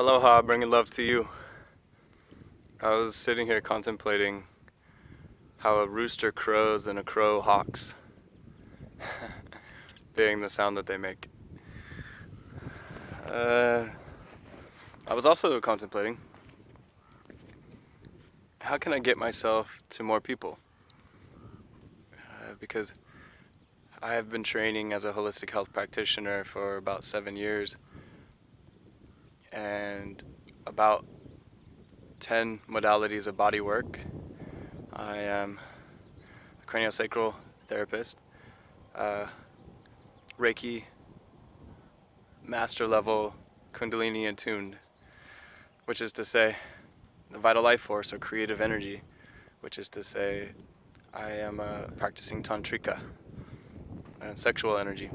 Aloha, bringing love to you. I was sitting here contemplating how a rooster crows and a crow hawks, being the sound that they make. I was also contemplating, how can I get myself to more people? Because I have been training as a holistic health practitioner for about 7 years, and about 10 modalities of bodywork. I am a craniosacral therapist, Reiki Master level Kundalini attuned, which is to say the vital life force or creative energy, which is to say I am practicing Tantrika and sexual energy.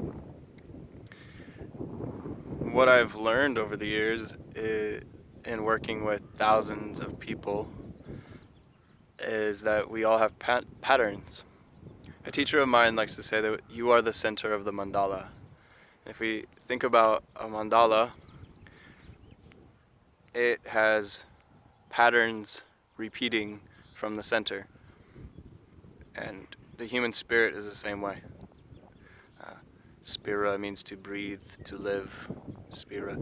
What I've learned over the years in working with thousands of people is that we all have patterns. A teacher of mine likes to say that you are the center of the mandala. If we think about a mandala, it has patterns repeating from the center. And the human spirit is the same way. Spira means to breathe, to live. Spira,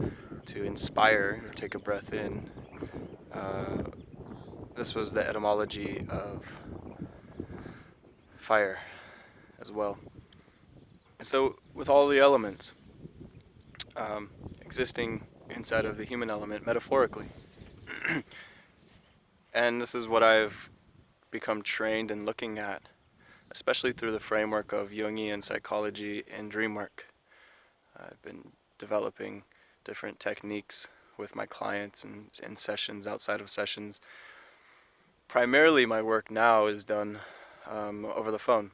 to inspire or take a breath in. This was the etymology of fire as well. And so with all the elements existing inside of the human element metaphorically, and this is what I've become trained in looking at, especially through the framework of Jungian psychology and dreamwork. I've been developing different techniques with my clients and in sessions, outside of sessions. Primarily my work now is done over the phone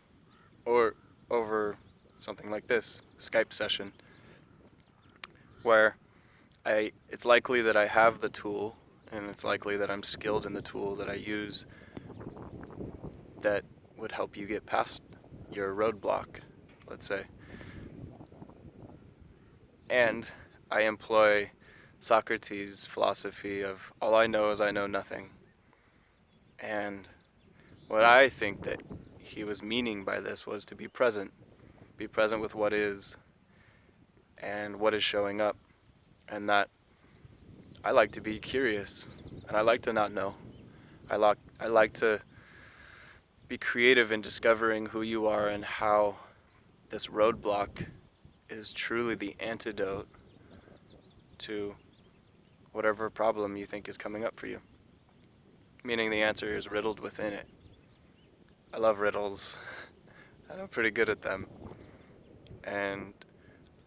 or over something like this, Skype session, where it's likely that I have the tool and it's likely that I'm skilled in the tool that I use that would help you get past your roadblock, let's say. And I employ Socrates' philosophy of all I know is I know nothing. And what I think that he was meaning by this was to be present with what is and what is showing up. And that I like to be curious and I like to not know. I like to be creative in discovering who you are and how this roadblock is truly the antidote to whatever problem you think is coming up for you. Meaning the answer is riddled within it. I love riddles, and I'm pretty good at them. And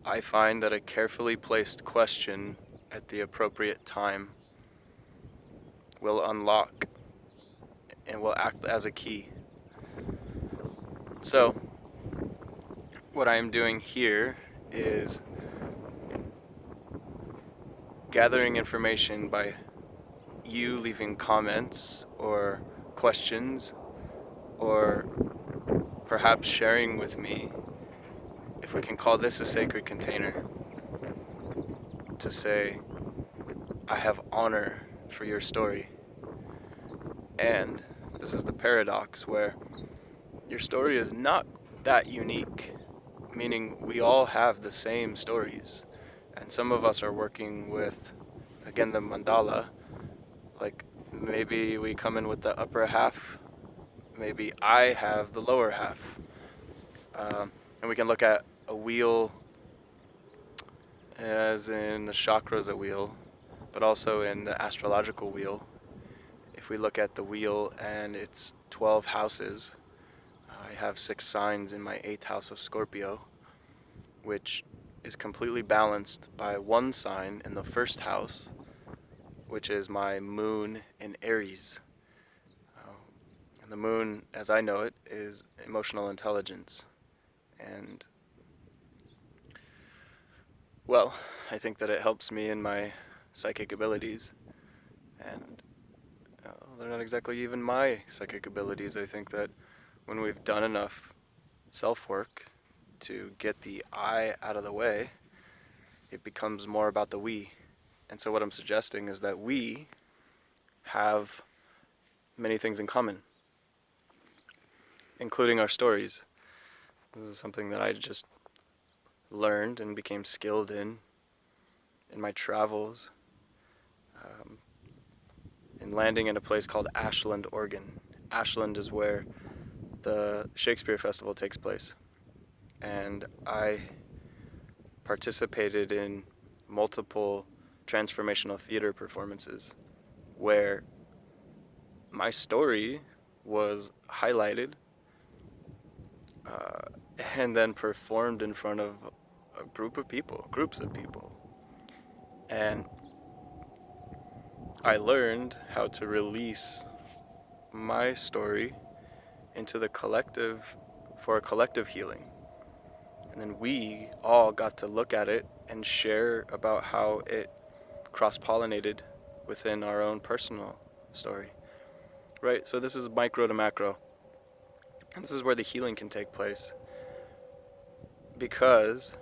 I find that a carefully placed question at the appropriate time will unlock and will act as a key. So, what I am doing here is gathering information by you leaving comments or questions or perhaps sharing with me, if we can call this a sacred container, to say, I have honor for your story. And this is the paradox where your story is not that unique, meaning we all have the same stories. And some of us are working with, again, the mandala, like maybe we come in with the upper half, maybe I have the lower half. And we can look at a wheel as in the chakras a wheel, but also in the astrological wheel. If we look at the wheel and its 12 houses, I have 6 signs in my 8th house of Scorpio, which is completely balanced by one sign in the 1st house, which is my moon in Aries. And the moon, as I know it, is emotional intelligence. And, well, I think that it helps me in my psychic abilities. And they're not exactly even my psychic abilities. I think that when we've done enough self-work to get the I out of the way, it becomes more about the we. And so what I'm suggesting is that we have many things in common, including our stories. This is something that I just learned and became skilled in my travels, in landing in a place called Ashland, Oregon. Ashland is where the Shakespeare Festival takes place. And I participated in multiple transformational theater performances where my story was highlighted and then performed in front of groups of people. And I learned how to release my story into the collective for a collective healing. And then we all got to look at it and share about how it cross-pollinated within our own personal story. Right? So this is micro to macro. And this is where the healing can take place. Because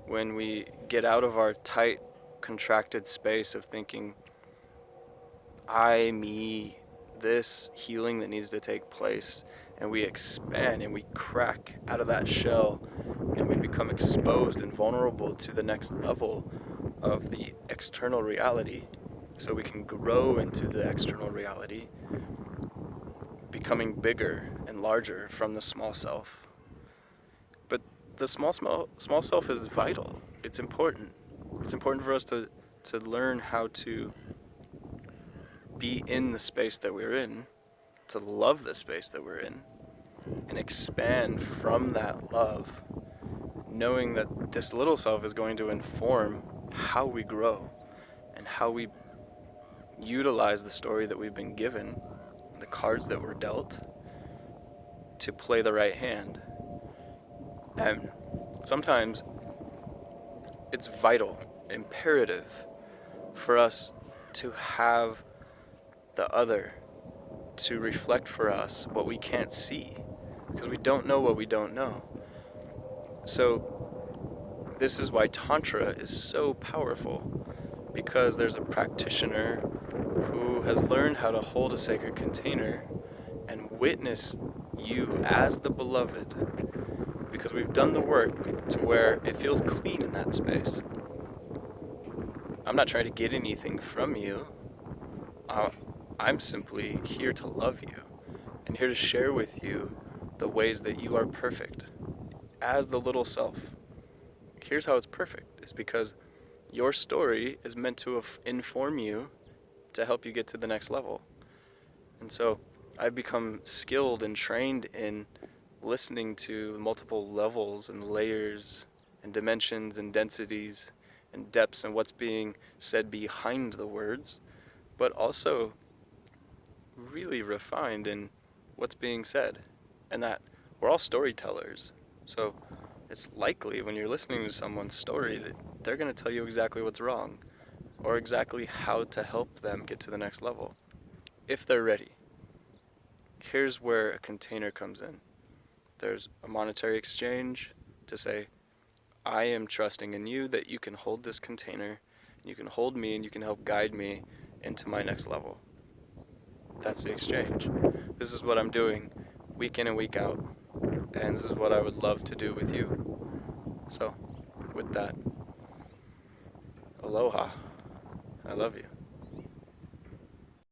when we get out of our tight, contracted space of thinking, I, me, this healing that needs to take place, and we expand and we crack out of that shell and we become exposed and vulnerable to the next level of the external reality, so we can grow into the external reality, becoming bigger and larger from the small self. But the small self is vital. It's important. It's important for us to learn how to be in the space that we're in, to love the space that we're in, and expand from that love, knowing that this little self is going to inform how we grow and how we utilize the story that we've been given, the cards that were dealt, to play the right hand. And sometimes it's vital, imperative for us to have the other to reflect for us what we can't see, because we don't know what we don't know. So this is why Tantra is so powerful, because there's a practitioner who has learned how to hold a sacred container and witness you as the beloved, because we've done the work to where it feels clean in that space. I'm not trying to get anything from you. I'm simply here to love you and here to share with you the ways that you are perfect as the little self. Here's how it's perfect. It's because your story is meant to inform you to help you get to the next level. And so I've become skilled and trained in listening to multiple levels and layers and dimensions and densities and depths and what's being said behind the words, but also really refined in what's being said, and that we're all storytellers. So it's likely when you're listening to someone's story that they're going to tell you exactly what's wrong or exactly how to help them get to the next level, if they're ready. Here's where a container comes in. There's a monetary exchange to say, I am trusting in you that you can hold this container, you can hold me, and you can help guide me into my next level. That's the exchange. This is what I'm doing week in and week out, and this is what I would love to do with you. So, with that, aloha. I love you.